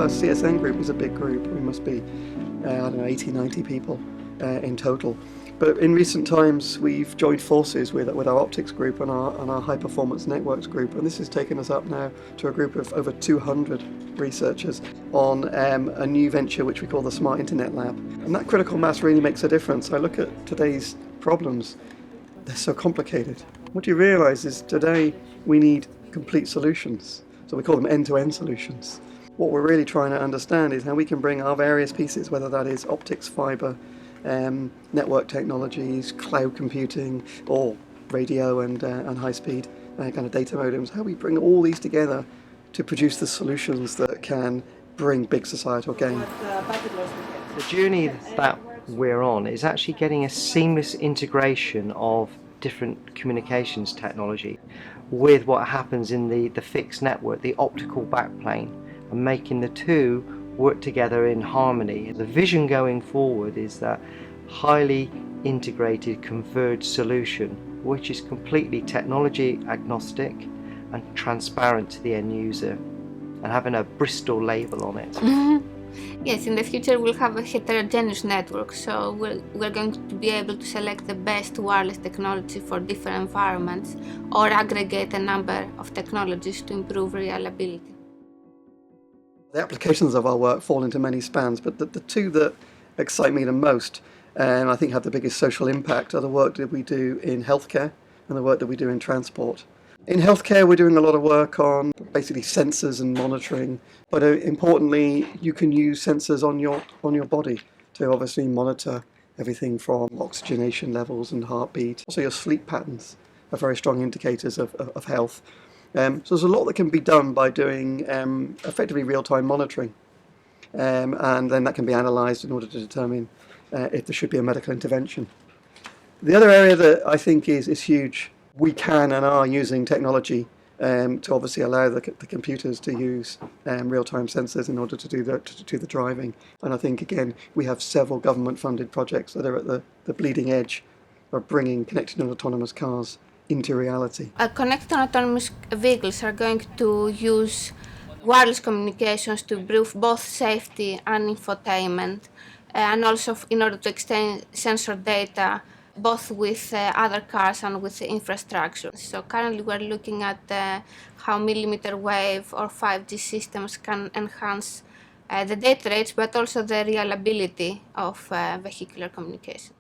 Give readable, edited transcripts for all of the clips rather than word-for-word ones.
our CSN group is a big group. We must be, 80, 90 people in total. But in recent times, we've joined forces with our optics group and our high performance networks group, and this has taken us up now to a group of over 200 researchers on a new venture which we call the Smart Internet Lab. And that critical mass really makes a difference. I look at today's problems, they're so complicated. What you realise is today we need complete solutions, so we call them end-to-end solutions. What we're really trying to understand is how we can bring our various pieces, whether that is optics, fibre, network technologies, cloud computing, or radio and high-speed kind of data modems, how we bring all these together to produce the solutions that can bring big societal gain. The journey that we're on is actually getting a seamless integration of different communications technology with what happens in the fixed network, the optical backplane, and making the two work together in harmony. The vision going forward is that highly integrated converged solution which is completely technology agnostic and transparent to the end user and having a Bristol label on it. Yes, in the future we'll have a heterogeneous network, so we're going to be able to select the best wireless technology for different environments or aggregate a number of technologies to improve reliability. The applications of our work fall into many spans, but the two that excite me the most and I think have the biggest social impact are the work that we do in healthcare and the work that we do in transport. In healthcare, we're doing a lot of work on basically sensors and monitoring, but importantly, you can use sensors on your body to obviously monitor everything from oxygenation levels and heartbeat. Also, your sleep patterns are very strong indicators of health. So there's a lot that can be done by doing effectively real-time monitoring, and then that can be analysed in order to determine if there should be a medical intervention. The other area that I think is huge, we can and are using technology to obviously allow the computers to use real-time sensors in order to do the driving. And I think, again, we have several government-funded projects that are at the bleeding edge of bringing connected and autonomous cars into reality. Connected and autonomous vehicles are going to use wireless communications to improve both safety and infotainment, and also in order to extend sensor data both with other cars and with the infrastructure. So currently we're looking at how millimeter wave or 5G systems can enhance the data rates, but also the reliability of vehicular communications.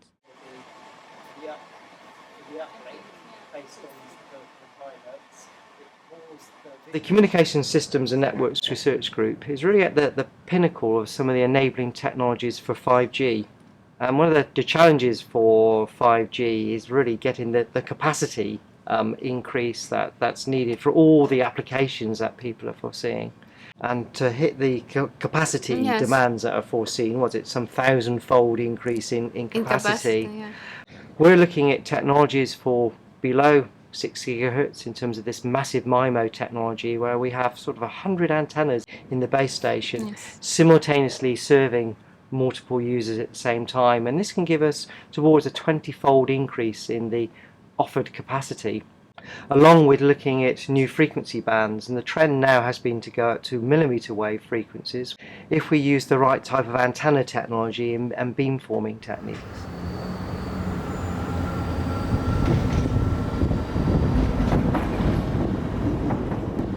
The Communication Systems and Networks Research Group is really at the pinnacle of some of the enabling technologies for 5G. And one of the challenges for 5G is really getting the capacity increase that's needed for all the applications that people are foreseeing. And to hit the capacity demands that are foreseen, was it some 1,000-fold increase in capacity? We're looking at technologies for below 6 gigahertz in terms of this massive MIMO technology, where we have sort of 100 antennas in the base station simultaneously serving multiple users at the same time, and this can give us towards a 20-fold increase in the offered capacity, along with looking at new frequency bands. And the trend now has been to go up to millimeter wave frequencies if we use the right type of antenna technology and beamforming techniques.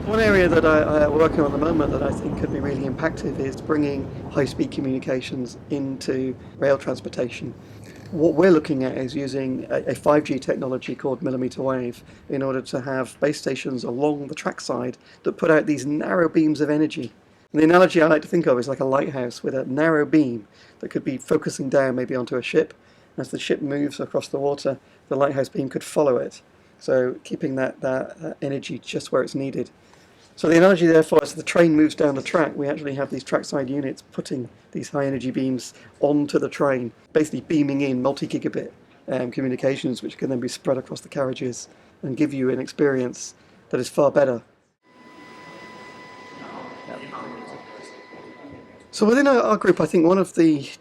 One area that I'm working on at the moment that I think could be really impactful is bringing high-speed communications into rail transportation. What we're looking at is using a 5G technology called millimeter wave in order to have base stations along the trackside that put out these narrow beams of energy. And the analogy I like to think of is like a lighthouse with a narrow beam that could be focusing down maybe onto a ship. As the ship moves across the water, the lighthouse beam could follow it. So keeping that energy just where it's needed. So the analogy therefore, as the train moves down the track, we actually have these trackside units putting these high energy beams onto the train, basically beaming in multi-gigabit communications which can then be spread across the carriages and give you an experience that is far better. So within our group, I think one of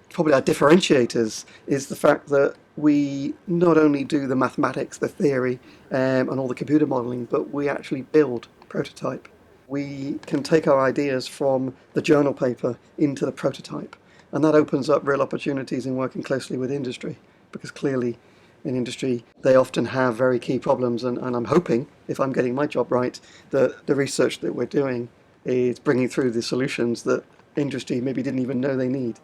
probably our differentiators is the fact that we not only do the mathematics, the theory and all the computer modelling, but we actually build, prototype. we can take our ideas from the journal paper into the prototype. And that opens up real opportunities in working closely with industry, because clearly in industry they often have very key problems. And I'm hoping, if I'm getting my job right, that the research that we're doing is bringing through the solutions that industry maybe didn't even know they need.